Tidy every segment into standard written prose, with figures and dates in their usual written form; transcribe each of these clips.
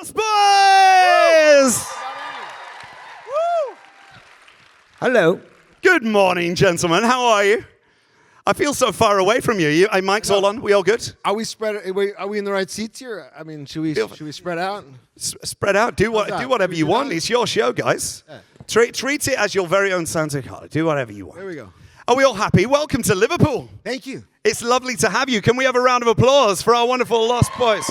Lost Boys! Woo! Hello. Good morning, gentlemen. How are you? I feel so far away from you. Mic's all on. We all good? Are we spread? Are we in the right seats here? I mean, should we spread out? Spread out. Do whatever you want. It's your show, guys. Yeah. Treat it as your very own Santa Claus. Do whatever you want. There we go. Are we all happy? Welcome to Liverpool. Thank you. It's lovely to have you. Can we have a round of applause for our wonderful Lost Boys?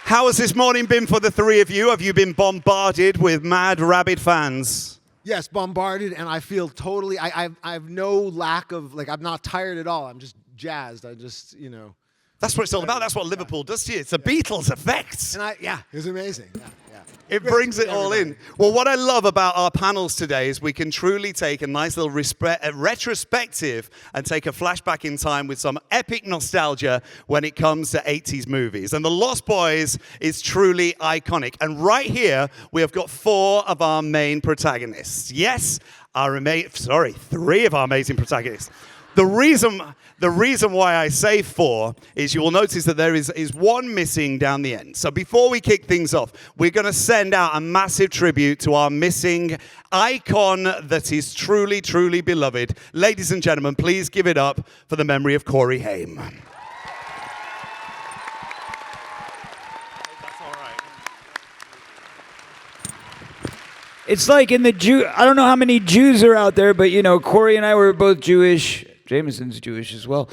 How has this morning been for the three of you? Have you been bombarded with mad, rabid fans? Yes, bombarded, and I feel totally. I have no lack of I'm not tired at all. I'm just jazzed. That's what it's all about. That's what Liverpool does to you. It's the Beatles effect. And it was amazing. Yeah. It brings it all in. Well, what I love about our panels today is we can truly take a nice little retrospective and take a flashback in time with some epic nostalgia when it comes to 80s movies. And The Lost Boys is truly iconic. And right here, we have got four of our main protagonists. Yes, three of our amazing protagonists. The reason why I say four is you will notice that there is one missing down the end. So before we kick things off, we're going to send out a massive tribute to our missing icon that is truly, truly beloved. Ladies and gentlemen, please give it up for the memory of Corey Haim. It's like in the I don't know how many Jews are out there, but Corey and I were both Jewish. Jamison's Jewish as well.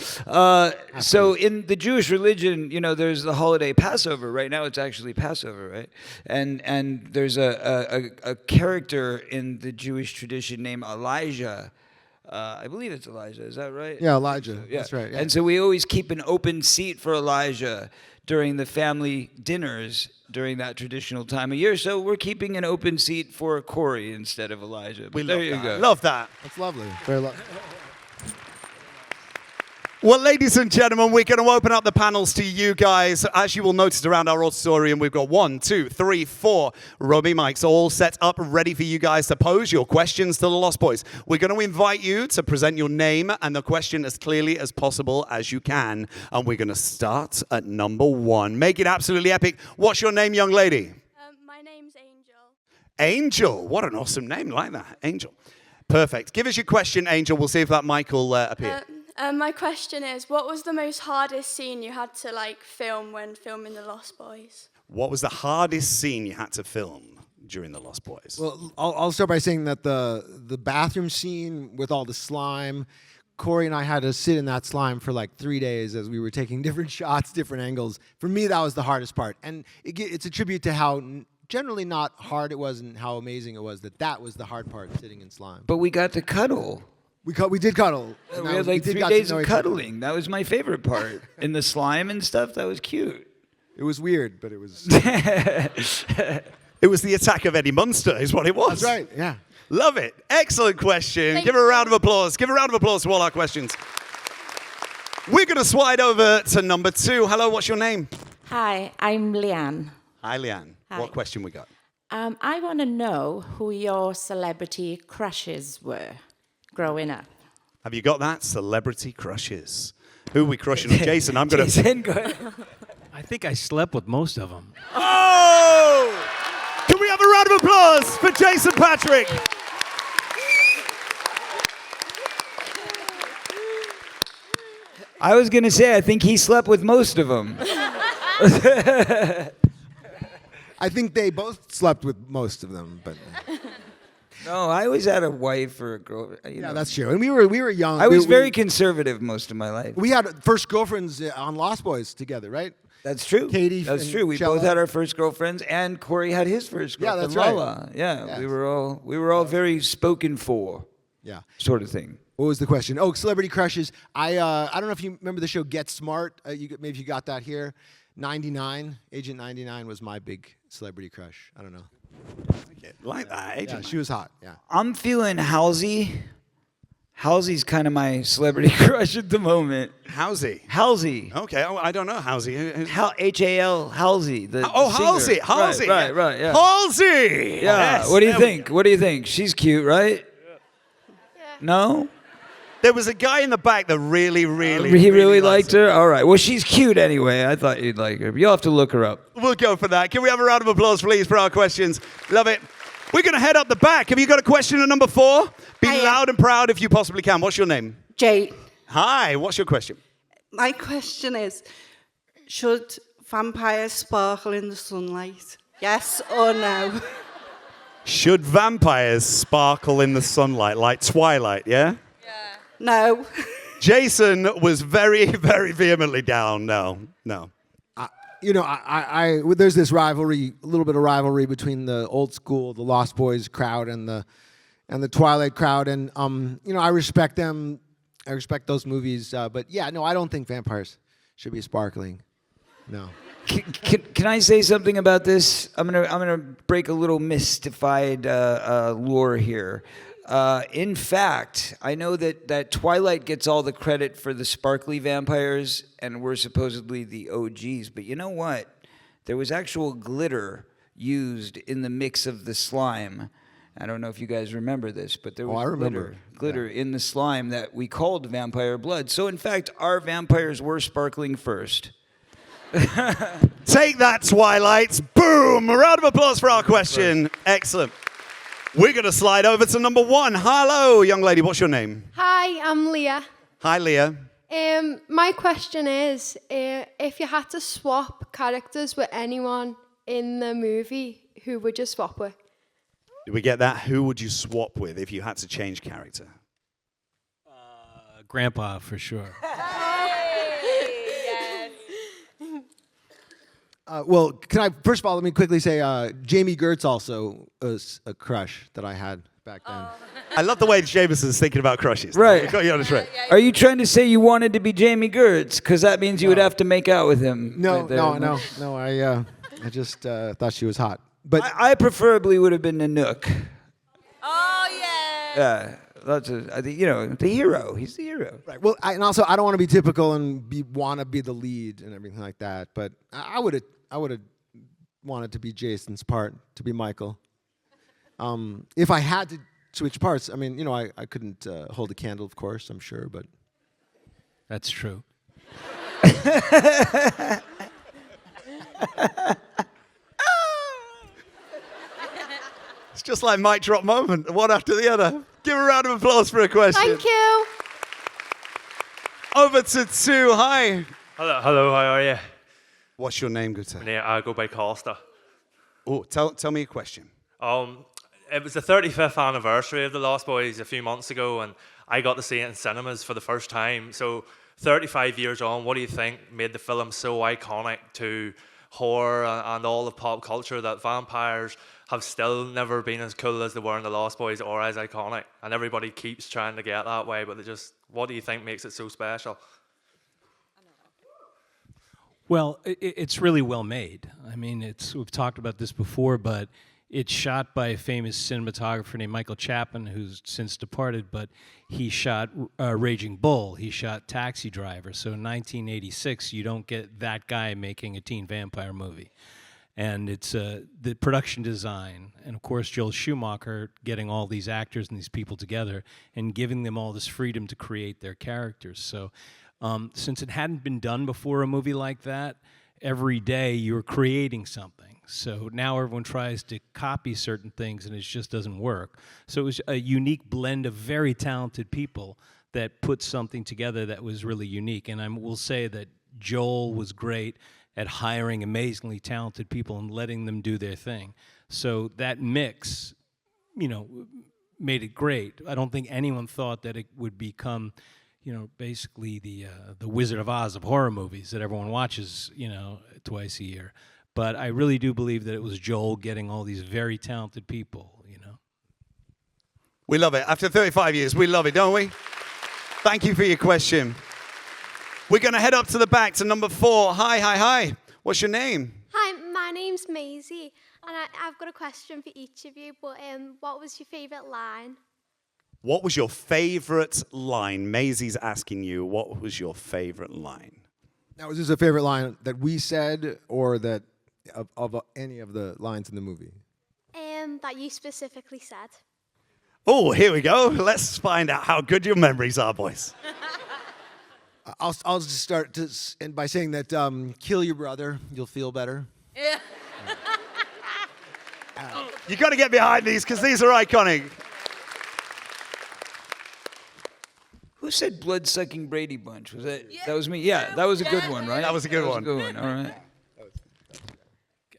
So in the Jewish religion, there's the holiday Passover. Right now it's actually Passover, right? And there's a character in the Jewish tradition named Elijah. I believe it's Elijah. Is that right? Yeah, Elijah. Yeah. That's right. Yeah. And so we always keep an open seat for Elijah during the family dinners during that traditional time of year. So we're keeping an open seat for Corey instead of Elijah. But there you go. Love that. That's lovely. Very lovely. Well, ladies and gentlemen, we're going to open up the panels to you guys. As you will notice around our auditorium, we've got 1, 2, 3, 4 roaming mics all set up, ready for you guys to pose your questions to the Lost Boys. We're going to invite you to present your name and the question as clearly as possible as you can. And we're going to start at number 1. Make it absolutely epic. What's your name, young lady? My name's Angel. Angel. What an awesome name like that. Angel. Perfect. Give us your question, Angel. We'll see if that mic will appear. My question is, what was the most hardest scene you had to film when filming The Lost Boys? What was the hardest scene you had to film during The Lost Boys? Well, I'll start by saying that the bathroom scene with all the slime, Corey and I had to sit in that slime for 3 days as we were taking different shots, different angles. For me, that was the hardest part. And it's a tribute to how generally not hard it was and how amazing it was that was the hard part, sitting in slime. But we got to cuddle. We did cuddle. We had 3 days of cuddling. That was my favorite part. In the slime and stuff, that was cute. It was weird, but it was... It was the attack of Eddie Munster is what it was. That's right, yeah. Love it. Excellent question. Give her a round of applause. Give a round of applause to all our questions. We're going to slide over to number 2. Hello, what's your name? Hi, I'm Leanne. Hi, Leanne. Hi. What question we got? I want to know who your celebrity crushes were growing up. Have you got that? Celebrity crushes. Who are we crushing on? Jason, I'm going to... Jason, go ahead. I think I slept with most of them. Oh! Can we have a round of applause for Jason Patric? I was going to say, I think he slept with most of them. I think they both slept with most of them, but... No, I always had a wife or a girl. Yeah, that's true. And we were young. I was very conservative most of my life. We had first girlfriends on Lost Boys together, right? That's true. Katie. That's and true. We Shella. both had our first girlfriends, and Corey had his first girlfriend, that's right. Lala. Yeah, Yes. we were all very spoken for. Yeah. Sort of thing. What was the question? Oh, celebrity crushes. I don't know if you remember the show Get Smart. Maybe you got that here. 99, Agent 99 was my big celebrity crush. I don't know. Like that, Agent. Yeah, she was hot. Yeah. I'm feeling Halsey. Halsey's kind of my celebrity crush at the moment. Halsey. Halsey. Okay, I don't know Halsey. H-A-L, Halsey. The Halsey. singer. Halsey. Right, yeah. Halsey! Yeah. Yes. What do you think? What do you think? She's cute, right? Yeah. No? There was a guy in the back that really He really liked her? All right. Well, she's cute anyway. I thought you'd like her. You'll have to look her up. We'll go for that. Can we have a round of applause, please, for our questions? Love it. We're going to head up the back. Have you got a question at number 4? Be loud and proud if you possibly can. What's your name? Jay, Hi. What's your question? my question is, should vampires sparkle in the sunlight? Yes or no? Should vampires sparkle in the sunlight like Twilight, yeah? No. Jason was very, very vehemently down. No. There's this rivalry, a little bit of rivalry between the old school, the Lost Boys crowd and the Twilight crowd, and I respect them. I respect those movies, but yeah, no, I don't think vampires should be sparkling. No. Can I say something about this? I'm gonna break a little mystified lore here. In fact, I know that Twilight gets all the credit for the sparkly vampires, and we're supposedly the OGs. But you know what? There was actual glitter used in the mix of the slime. I don't know if you guys remember this, but there was glitter in the slime that we called vampire blood. So in fact, our vampires were sparkling first. Take that, Twilight. Boom! A round of applause for our question. Excellent. We're going to slide over to number 1. Hello, young lady. What's your name? Hi, I'm Leah. Hi, Leah. My question is, if you had to swap characters with anyone in the movie, who would you swap with? Did we get that? Who would you swap with if you had to change character? Grandpa, for sure. Well, can I first of all let me quickly say Jamie Gertz also was a crush that I had back then. I love the way Jamison's thinking about crushes. Right. We got you on the track. Are you trying to say you wanted to be Jamie Gertz? Because that means you would have to make out with him. No. right there. I just thought she was hot. But I preferably would have been Nanook. Oh, yeah. Yeah. I think, the hero. He's the hero. right. Well, I don't want to be typical and want to be the lead and everything like that. But I would have wanted to be Jason's part, to be Michael. If I had to switch parts, I mean, I couldn't hold a candle, of course, I'm sure, but That's true. It's just like mic drop moment, one after the other. Give a round of applause for a question. Thank you. Over to 2. Hi. Hello, how are you? What's your name, good sir? I go by Costa. Oh, tell me a question. It was the 35th anniversary of The Lost Boys a few months ago, and I got to see it in cinemas for the first time. So 35 years on, what do you think made the film so iconic to horror and all of pop culture that vampires have still never been as cool as they were in The Lost Boys or as iconic? And everybody keeps trying to get that way, but what do you think makes it so special? Well, it's really well made. I mean, we've talked about this before, but it's shot by a famous cinematographer named Michael Chapman, who's since departed, but he shot Raging Bull. He shot Taxi Driver. So in 1986, you don't get that guy making a teen vampire movie. And it's the production design, and of course Joel Schumacher getting all these actors and these people together and giving them all this freedom to create their characters. So since it hadn't been done before, a movie like that, every day you're creating something. So now everyone tries to copy certain things and it just doesn't work. So it was a unique blend of very talented people that put something together that was really unique. And I will say that Joel was great at hiring amazingly talented people and letting them do their thing. So that mix, made it great. I don't think anyone thought that it would become, basically the Wizard of Oz of horror movies that everyone watches, twice a year. But I really do believe that it was Joel getting all these very talented people, We love it. After 35 years, we love it, don't we? Thank you for your question. We're going to head up to the back to number 4. Hi. What's your name? Hi, my name's Maisie, and I've got a question for each of you, but what was your favourite line? What was your favorite line? Maisie's asking you, what was your favorite line? now was this a favorite line that we said or that of any of the lines in the movie? That you specifically said. Oh, here we go. Let's find out how good your memories are, boys. I'll just start by saying that kill your brother, you'll feel better. Yeah. You got to get behind these because these are iconic. Who said blood-sucking Brady Bunch? Was that was me? Yeah, that was a good one, right? That was a good one. All right.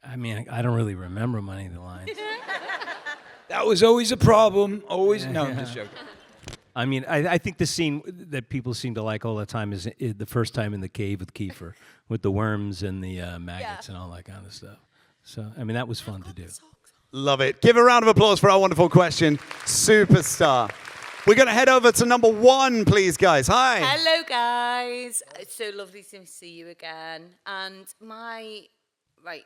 I mean, I don't really remember many of the lines. That was always a problem. Always. No, I'm just joking. I mean, I think the scene that people seem to like all the time is the first time in the cave with Kiefer, with the worms and the maggots and all that kind of stuff. So, I mean, that was fun to do. Love it. Give a round of applause for our wonderful question, Superstar. We're going to head over to number 1, please, guys. Hi. Hello, guys. It's so lovely to see you again. And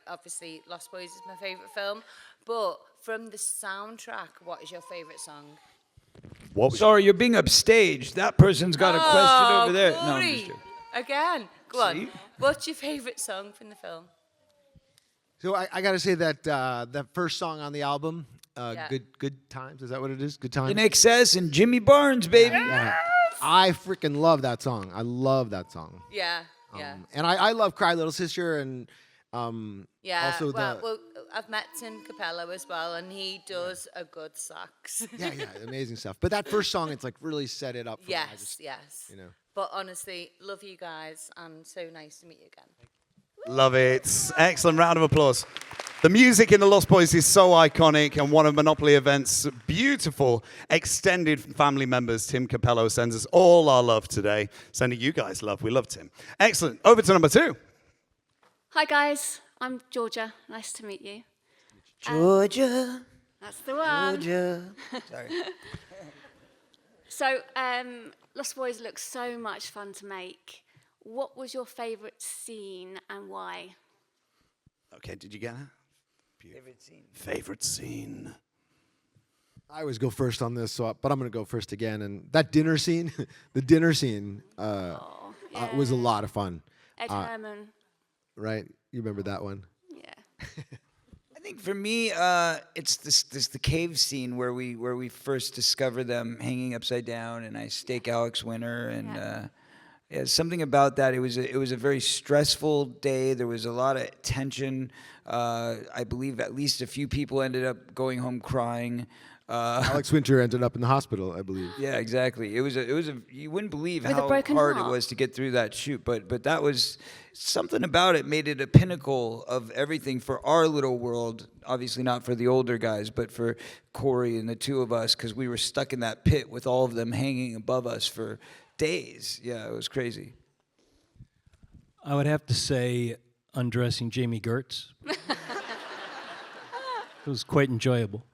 obviously, Lost Boys is my favourite film. But from the soundtrack, what is your favourite song? Sorry, you're being upstaged. That person's got a question over there. No, I'm just joking. Again. Go on. What's your favourite song from the film? So I got to say that that first song on the album, Good Times, is that what it is? Good Times? In Excess and Jimmy Barnes, baby. Yeah. I freaking love that song. I love that song. Yeah. And I love Cry Little Sister and also well, I've met Tim Capello as well, and he does a good sax. yeah, amazing stuff. But that first song, it's like really set it up for me. Yes. You know. But honestly, love you guys, and so nice to meet you again. Love it. Excellent round of applause. The music in The Lost Boys is so iconic, and one of Monopoly events' beautiful extended family members, Tim Capello, sends us all our love today. Sending you guys love. We love Tim. Excellent. Over to number 2. Hi guys, I'm Georgia. Nice to meet you. Georgia. That's the one. Georgia. Sorry. So, Lost Boys looks so much fun to make. What was your favourite scene and why? Okay, did you get it? Favorite scene. I always go first on this, but I'm going to go first again. And that dinner scene, the dinner scene was a lot of fun. Ed Herman. Right? You remember that one? Yeah. I think for me, it's the cave scene where we first discover them hanging upside down, and I stake Alex Winter, and something about that. It was a very stressful day. There was a lot of tension. I believe at least a few people ended up going home crying. Alex Winter ended up in the hospital, I believe. Yeah, exactly. It was a you wouldn't believe With a how broken hard it heart. was to get through that shoot, but that was something about it made it a pinnacle of everything for our little world. Obviously not for the older guys, but for Corey and the two of us, because we were stuck in that pit with all of them hanging above us for days. Yeah, it was crazy. I would have to say undressing Jamie Gertz. It was quite enjoyable.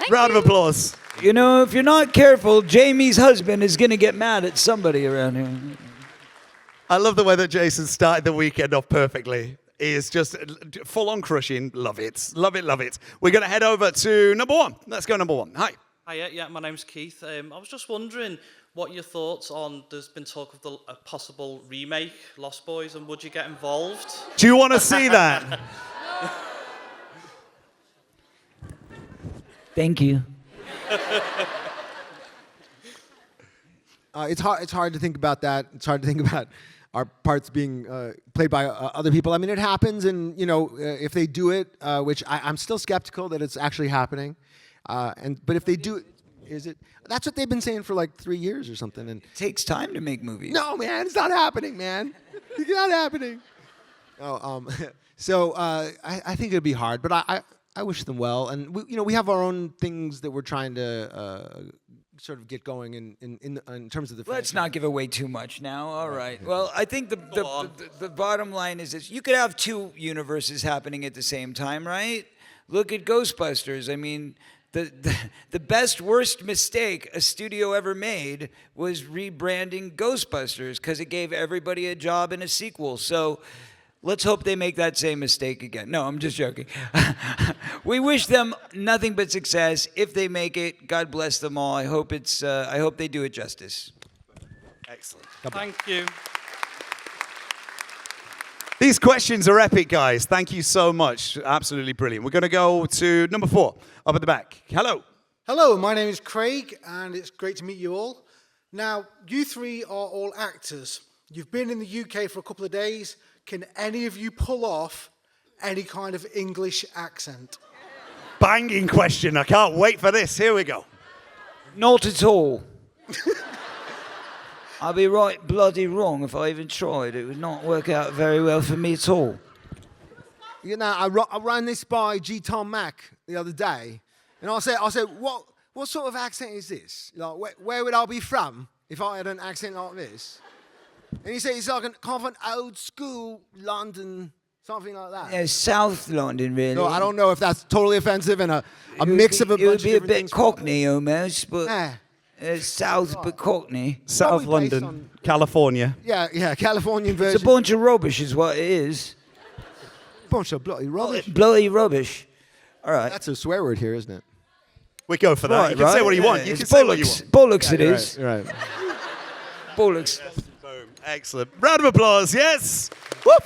Round of applause. You know, if you're not careful, Jamie's husband is going to get mad at somebody around here. I love the way that Jason started the weekend off perfectly. He is just full-on crushing. Love it. Love it, love it. We're going to head over to number 1. Let's go number 1. Hi. Hi, my name's Keith. I was just wondering what your thoughts on, there's been talk of a possible remake, Lost Boys, and would you get involved? Do you want to see that? Thank you. It's hard to think about that. It's hard to think about our parts being played by other people. I mean, it happens, and if they do it, which I'm still skeptical that it's actually happening. But if they do it, is it? That's what they've been saying for like 3 years or something. And It takes time to make movies. no, man, it's not happening, man. It's not happening. So I think it'd be hard, but I wish them well, and we have our own things that we're trying to sort of get going in terms of the. Let's not give away too much now. All right. Well, I think the bottom line is this: you could have 2 universes happening at the same time, right? Look at Ghostbusters. I mean, the best worst mistake a studio ever made was rebranding Ghostbusters because it gave everybody a job in a sequel. So. Let's hope they make that same mistake again. No, I'm just joking. We wish them nothing but success. If they make it, God bless them all. I hope they do it justice. Excellent. Thank you. These questions are epic, guys. Thank you so much. Absolutely brilliant. We're going to go to number 4, up at the back. Hello. Hello, my name is Craig, and it's great to meet you all. Now, you three are all actors. You've been in the UK for a couple of days. Can any of you pull off any kind of English accent? Banging question. I can't wait for this. Here we go. Not at all. I'd be right bloody wrong if I even tried. It would not work out very well for me at all. You know, I ran this by G. Tom Mack the other day, and I said, what sort of accent is this? Like, where would I be from if I had an accent like this? And he said it's like kind of an old school London, something like that. Yeah, South London, really. No, I don't know if that's totally offensive and a mix of a bunch of It would be a different bit things. Cockney almost, but Yeah. South but Cockney. South Probably based London, on- California. Yeah, Californian It's a version. bunch of rubbish is what it is. Bunch of bloody rubbish. Bloody rubbish. All right. That's a swear word here, isn't it? We go for that. Right, You can say right? what you want. Yeah, You it's can say what you want. Bollocks it is. Right. Bollocks. Boom. Excellent. Round of applause. Yes. Whoop.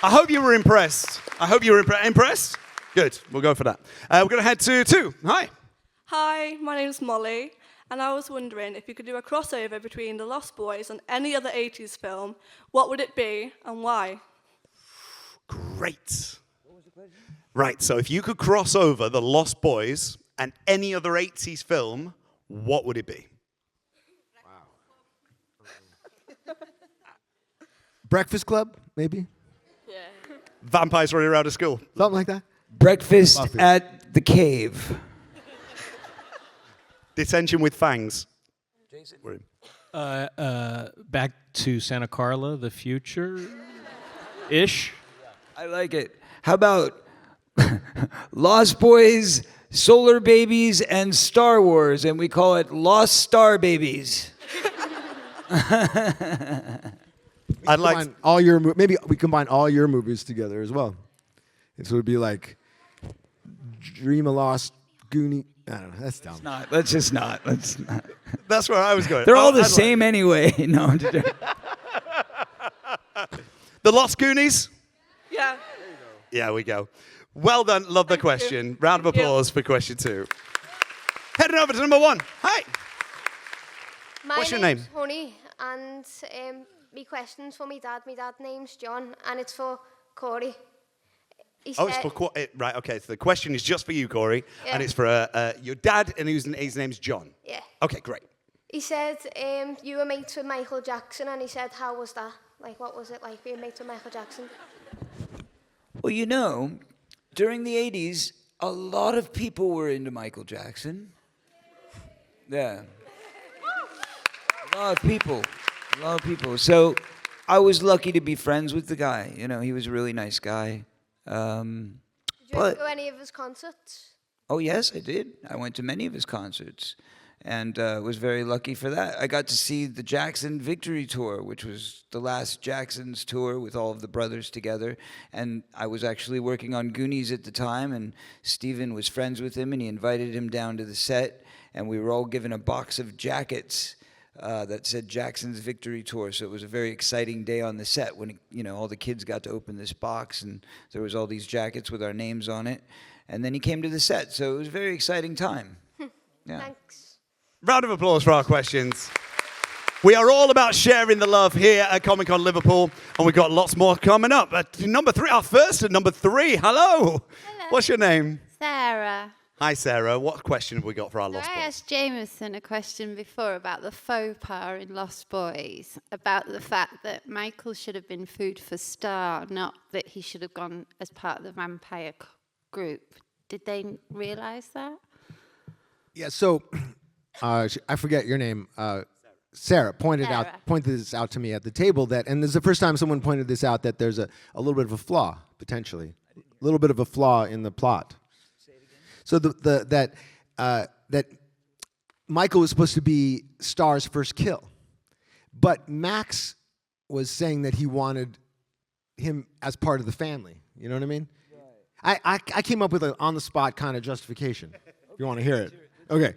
I hope you were impressed. I hope you were impressed. Good. We'll go for that. We're going to head to 2. Hi. Hi, my name's Molly, and I was wondering if you could do a crossover between The Lost Boys and any other 80s film, what would it be and why? Great. Right. So if you could cross over The Lost Boys and any other 80s film, what would it be? Breakfast Club, maybe? Yeah. Vampires running around a school. Something like that? Breakfast Buffy. at the cave. Detention with fangs. We're in. Back to Santa Carla, the future-ish. I like it. How about Lost Boys, Solar Babies, and Star Wars, and we call it Lost Star Babies. I'd like Combine all your maybe we combine all your movies together as well. So it would be like Dream of Lost, Goonie. I don't know. That's dumb. Let's just not. Let's not. That's where I was going. They're all the I'd same anyway. No, I'm just- The Lost Goonies? Yeah. Yeah, we go. Well done. Love the question. Round of applause for question 2. Heading over to number 1. Hi. What's your name? Honey, and my question's for my dad. My dad's name's John, and it's for Corey. He Oh, it's said- for right. Okay, so the question is just for you, Corey, Yeah. and it's for your dad, and his name's John. Yeah. Okay, great. He said you were mates with Michael Jackson, and he said, how was that? Like, what was it like being mates with Michael Jackson? Well, you know, during the 80s, a lot of people were into Michael Jackson. Yeah. A lot of people. So I was lucky to be friends with the guy. You know, he was a really nice guy. Did you ever go to any of his concerts? Oh, yes, I did. I went to many of his concerts and was very lucky for that. I got to see the Jackson Victory Tour, which was the last Jackson's tour with all of the brothers together. And I was actually working on Goonies at the time, and Steven was friends with him, and he invited him down to the set, and we were all given a box of jackets that said Jackson's Victory Tour. So it was a very exciting day on the set when, all the kids got to open this box, and there was all these jackets with our names on it. And then he came to the set, so it was a very exciting time. Yeah. Thanks. Round of applause for our questions. We are all about sharing the love here at Con Liverpool, and we've got lots more coming up. At number 3, our first at number 3. Hello. What's your name? Sarah. Hi, Sarah. What question have we got for our Lost I Boys? asked Jamison a question before about the faux pas in Lost Boys, about the fact that Michael should have been food for Star, not that he should have gone as part of the vampire group. Did they realise that? Yeah. So I forget your name. Sarah pointed this out to me at the table and this is the first time someone pointed this out, that there's a little bit of a flaw potentially, a little bit of a flaw in the plot. So that Michael was supposed to be Star's first kill, but Max was saying that he wanted him as part of the family. You know what I mean? Right. I came up with an on-the-spot kind of justification. If you want to hear it, okay.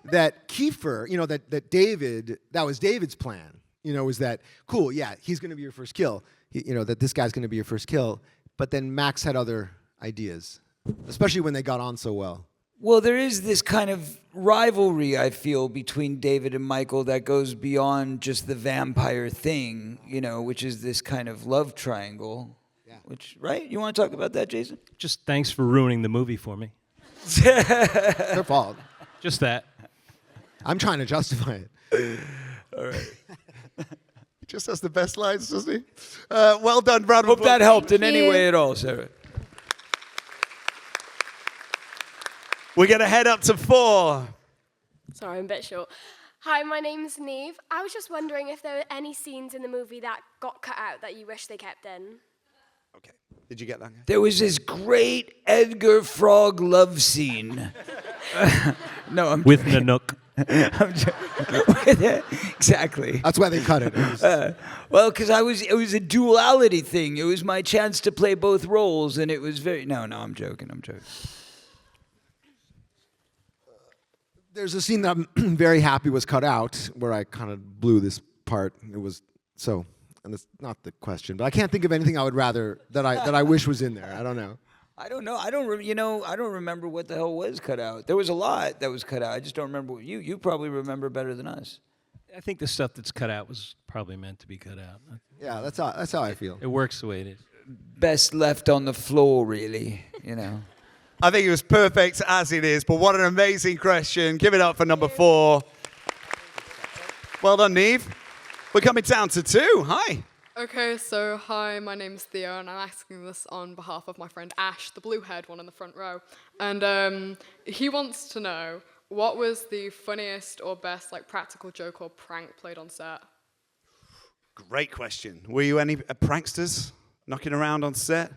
That Kiefer, that David, that was David's plan. Was that cool? Yeah, he's going to be your first kill. that this guy's going to be your first kill. But then Max had other ideas, especially when they got on so well. Well, there is this kind of rivalry, I feel, between David and Michael that goes beyond just the vampire thing, which is this kind of love triangle. Yeah. Right? You want to talk about that, Jason? Just thanks for ruining the movie for me. Their fault. Just that. I'm trying to justify it. All right. He just has the best lines, doesn't he? Well done, Brad. Hope that helped in any way at all, Sarah. We're going to head up to 4. Sorry, I'm a bit short. Hi, my name's Neve. I was just wondering if there were any scenes in the movie that got cut out that you wish they kept in. Okay. Did you get that? There was this great Edgar Frog love scene. No, I'm with joking. Nanook. Exactly. That's why they cut it. Well, because it was a duality thing. It was my chance to play both roles, and it was very. No, I'm joking. There's a scene that I'm very happy was cut out, where I kind of blew this part. It was so, and that's not the question, but I can't think of anything I would rather that I wish was in there. I don't know. I don't know. I don't remember what the hell was cut out. There was a lot that was cut out. I just don't remember what you probably remember better than us. I think the stuff that's cut out was probably meant to be cut out. Yeah, that's how I feel. It works the way it is. Best left on the floor, really. I think it was perfect as it is, but what an amazing question. Give it up for number 4. Well done, Neve. We're coming down to 2. Hi. Okay, so hi, my name's Theo, and I'm asking this on behalf of my friend Ash, the blue-haired one in the front row. And he wants to know, what was the funniest or best practical joke or prank played on set? Great question. Were you any pranksters knocking around on set?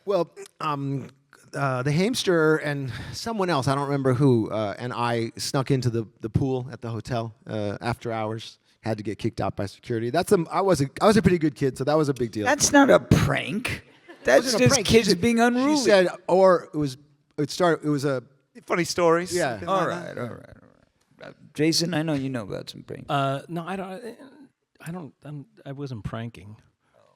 Well, the Hamster and someone else, I don't remember who, and I snuck into the pool at the hotel after hours. Had to get kicked out by security. I was a pretty good kid, so that was a big deal. That's not a prank. That's just kids being unruly. She said, it was a funny stories. Yeah. All right. Jason, I know you know about some pranks. No, I wasn't pranking.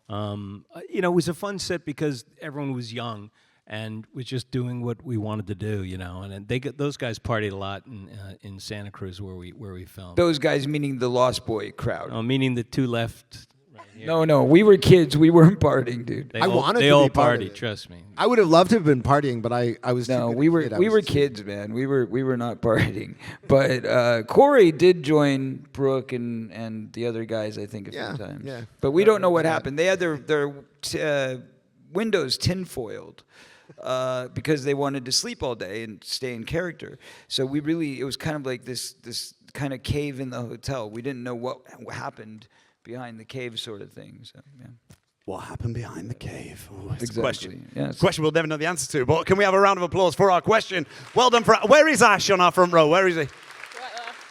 It was a fun set because everyone was young and was just doing what we wanted to do, And those guys partied a lot in Santa Cruz where we filmed. Those guys meaning the Lost Boy crowd. Oh, meaning the 2 left. Right here. No, we were kids. We weren't partying, dude. They all partied. Trust me. I would have loved to have been partying, but I was. No, we were kids, man. We were not partying. But Corey did join Brooke and the other guys, I think, a few times. Yeah. But we don't know what happened. They had their windows tinfoiled. Because they wanted to sleep all day and stay in character. So it was kind of like this kind of cave in the hotel. We didn't know what happened behind the cave sort of thing. So, yeah. What happened behind the cave? Oh, it's Exactly. a question. Yes. Question we'll never know the answer to, but can we have a round of applause for our question? Well done. Where is Ash on our front row? Where is he? Right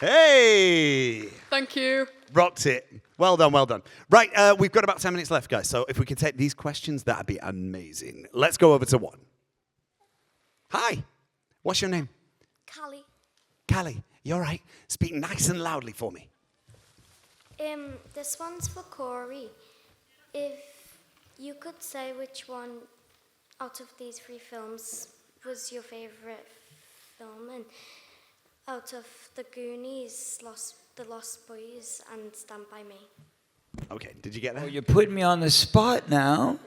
there. Hey! Thank you. Rocked it. Well done, well done. Right, we've got about 10 minutes left, guys. So if we could take these questions, that'd be amazing. Let's go over to 1. Hi. What's your name? Callie. Callie. You all right? Speak nice and loudly for me. This one's for Corey. If you could say which one out of these 3 films was your favorite film, and out of The Goonies, The Lost Boys, and Stand By Me. Okay, did you get that? Oh, you're putting me on the spot now.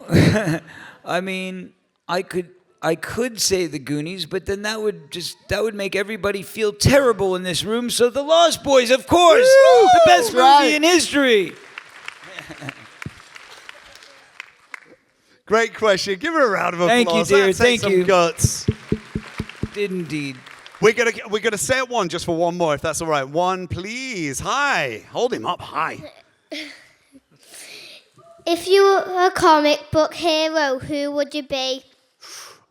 I mean, I could say The Goonies, but then that would make everybody feel terrible in this room. So The Lost Boys, of course, the best movie in history. Great question. Give her a round of applause. Thank you, dear. That takes Thank you. some guts. Did indeed. We're gonna say it 1 just for 1 more, if that's all right. 1, please. Hi. Hold him up. Hi. If you were a comic book hero, who would you be?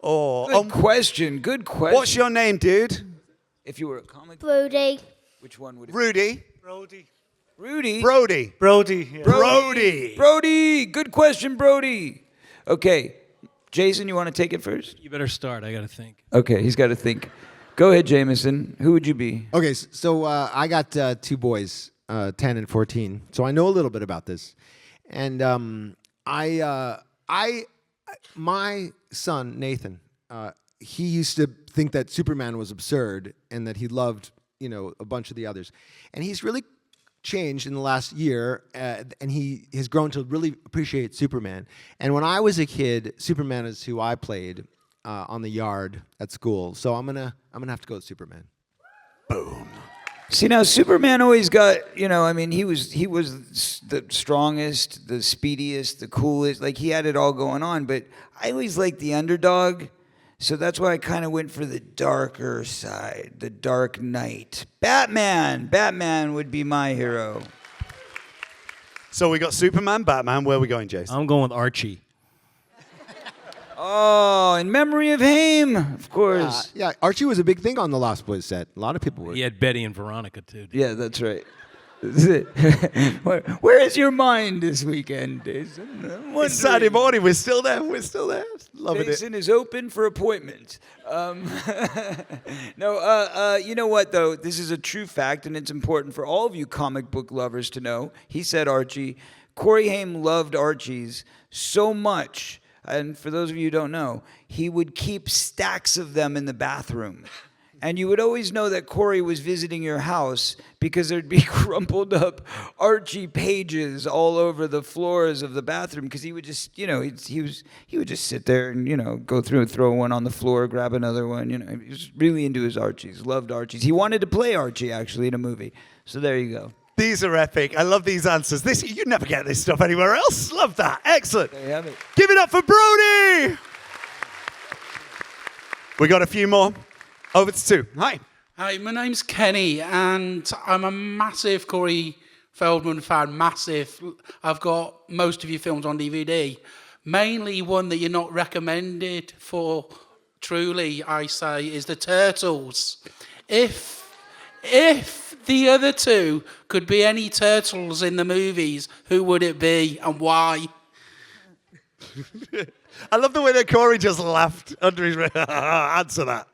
Oh, Good question. Good question. What's your name, dude? If you were a comic, Brody. which one would it Rudy. Brody. Rudy. Brody. Brody. Yeah. Brody. Brody. Good question, Brody. Okay. Jason, you want to take it first? You better start. I got to think. Okay, he's got to think. Go ahead, Jamison. Who would you be? Okay, so I got 2 boys, 10 and 14, so I know a little bit about this. And my son Nathan, he used to think that Superman was absurd and that he loved, a bunch of the others, and he's really changed in the last year, and he has grown to really appreciate Superman. And when I was a kid, Superman is who I played on the yard at school. So I'm gonna have to go with Superman. Boom. See, now Superman always got, he was the strongest, the speediest, the coolest. Like, he had it all going on. But I always liked the underdog. So that's why I kind of went for the darker side, the Dark Knight. Batman would be my hero. So we got Superman, Batman. Where are we going, Jason? I'm going with Archie. Oh, in memory of Haim, of course. Yeah, Archie was a big thing on the Lost Boys set. A lot of people were. He had Betty and Veronica, too. Yeah, that's right. Where is your mind this weekend, Jason? It's Saturday morning. We're still there. Loving Jason is open for appointment. No, you know what, though? This is a true fact, and it's important for all of you comic book lovers to know. He said Archie. Corey Haim loved Archies so much, and for those of you who don't know, he would keep stacks of them in the bathroom. And you would always know that Corey was visiting your house because there'd be crumpled up Archie pages all over the floors of the bathroom, because he would just, he would just sit there and, go through and throw one on the floor, grab another one. He was really into his Archies, loved Archies. He wanted to play Archie, actually, in a movie. So there you go. These are epic. I love these answers. You never get this stuff anywhere else. Love that. Excellent. There you have it. Give it up for Brody. We got a few more. Over to two. Hi. Hi, my name's Kenny, and I'm a massive Corey Feldman fan, massive. I've got most of your films on DVD. Mainly one that you're not recommended for, truly, I say, is The Turtles. If the other two could be any turtles in the movies, who would it be and why? I love the way that Corey just laughed under his answer that.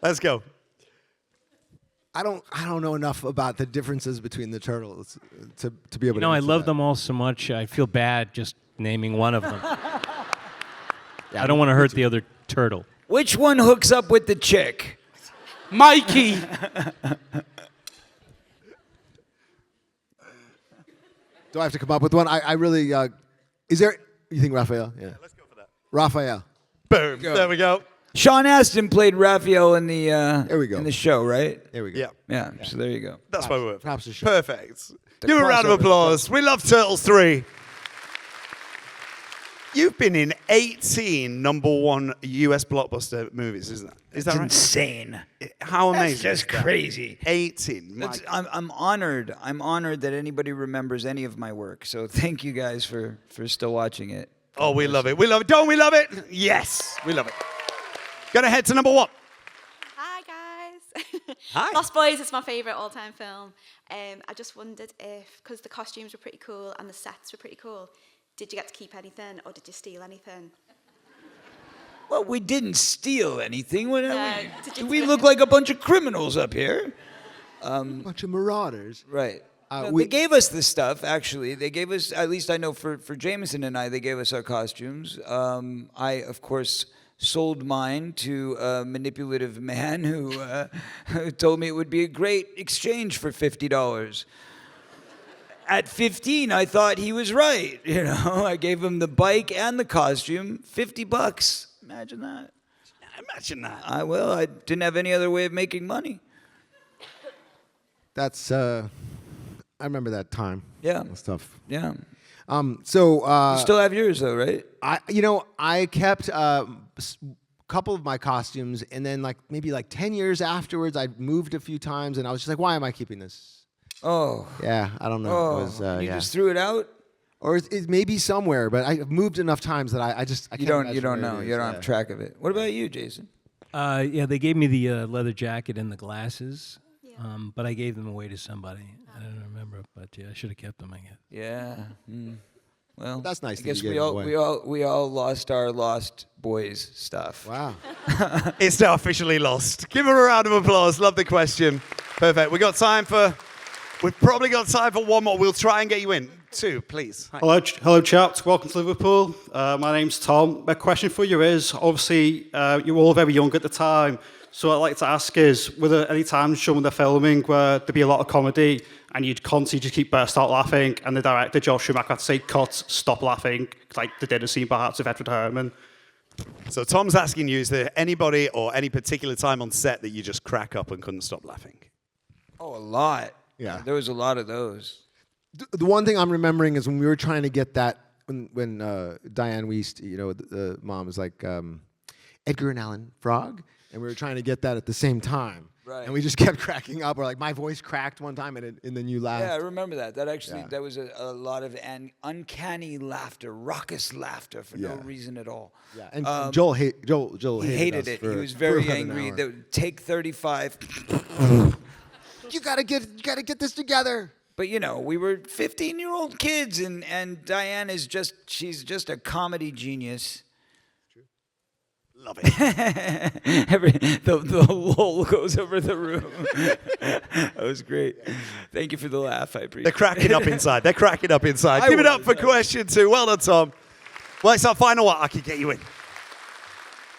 Let's go. I don't know enough about the differences between the turtles to be able to. I answer love that. them all so much. I feel bad just naming one of them. I don't want to hurt the other turtle. Which one hooks up with the chick? Mikey. Do I have to come up with one? I really. Is there? You think Raphael? Yeah. Let's go for that. Raphael. Boom. There we go. Sean Astin played Raphael in the there we go. in the show, right? There we go. Yeah. Yeah. So there you go. That's why we're perhaps a show. Perfect. Give a round of applause. We love Turtles 3. You've been in 18 #1 US blockbuster movies, isn't that? Is that right? Insane. How amazing! That's just crazy. 18. I'm honored. I'm honored that anybody remembers any of my work. So thank you guys for still watching it. Oh, we love it. We love it. Don't we love it? Yes, we love it. Gonna head to #1. Hi, guys. Hi. Lost Boys is my favourite all-time film. I just wondered if, because the costumes were pretty cool and the sets were pretty cool, did you get to keep anything or did you steal anything? Well, we didn't steal anything. Did We look like a bunch of criminals up here. A bunch of marauders. Right. They gave us this stuff, actually. They gave us, at least I know for Jamison and I, they gave us our costumes. I, of course, sold mine to a manipulative man who told me it would be a great exchange for $50. At 15, I thought he was right. I gave him the bike and the costume, $50. Imagine that. Imagine that. I didn't have any other way of making money. That's. I remember that time. Yeah. And stuff. Yeah. You still have yours though, right? I kept a couple of my costumes, and then maybe 10 years afterwards, I moved a few times, and I was just like, why am I keeping this? Oh. Yeah, I don't know. Oh, It was, you just threw it out? Or it may be somewhere, but I've moved enough times that I can't You don't imagine where know. it is. You don't have track of it. What about you, Jason? Yeah, they gave me the leather jacket and the glasses, but I gave them away to somebody. I don't remember, but yeah, I should have kept them, I guess. Yeah. Well, that's nice. I guess we all lost our Lost Boys stuff. Wow. It's now officially lost. Give her a round of applause. Love the question. Perfect. We've probably got time for one more. We'll try and get you in. 2, please. Hi. Hello, chaps. Welcome to Liverpool. My name's Tom. My question for you is, obviously, you were all very young at the time. So what I'd like to ask is, were there any times during the filming where there'd be a lot of comedy and you'd constantly just keep burst out laughing and the director, Josh Schumacher, had to say, cut, stop laughing, like the dinner scene perhaps with Edward Herman? So Tom's asking you, is there anybody or any particular time on set that you just crack up and couldn't stop laughing? Oh, a lot. Yeah. There was a lot of those. The one thing I'm remembering is when we were trying to get that, when Diane Wiest, the mom was like, Edgar and Allan Frog, and we were trying to get that at the same time. Right. And we just kept cracking up, or like my voice cracked one time, and then you laughed. Yeah, I remember that. That was a lot of uncanny laughter, raucous laughter for no reason at all. Yeah, and Joel hated it. us He was very for angry. They would take 35. You gotta get this together. But we were 15-year-old kids, and Diane she's just a comedy genius. Love it. the lull goes over the room. That was great. Thank you for the laugh. I appreciate it. They're cracking up inside. They're cracking up inside. Give it up for question 2. Well done, Tom. Well, it's our final one. I can get you in.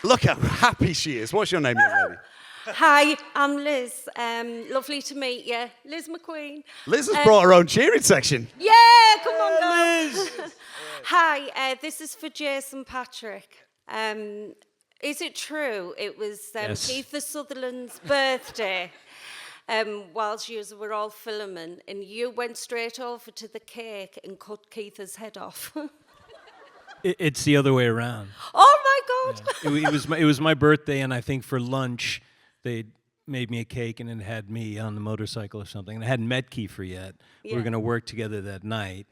Look how happy she is. What's your name, young lady? Hi, I'm Liz. Lovely to meet you. Liz McQueen. Liz has brought her own cheering section. Yeah, come on, Liz. Hi, this is for Jason Patric. Is it true it was Yes. Keith Sutherland's birthday whilst you were all filming, and you went straight over to the cake and cut Keith's head off? It's the other way around. Oh my God! Yeah. It was my birthday, and I think for lunch they made me a cake, and it had me on the motorcycle or something. And I hadn't met Kiefer yet. We were going to work together that night,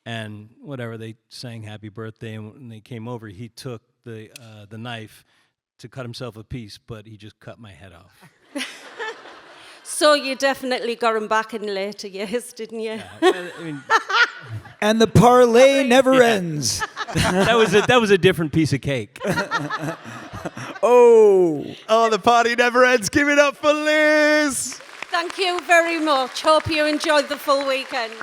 and whatever, they sang "Happy Birthday," and when they came over, he took the knife to cut himself a piece, but he just cut my head off. So you definitely got him back in later years, didn't you? Yeah, I mean, And the parlay never ends. that was a different piece of cake. Oh, the party never ends. Give it up for Liz. Thank you very much. Hope you enjoyed the full weekend.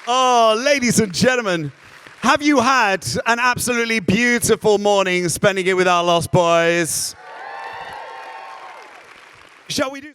Oh, ladies and gentlemen, have you had an absolutely beautiful morning spending it with our Lost Boys? Shall we do?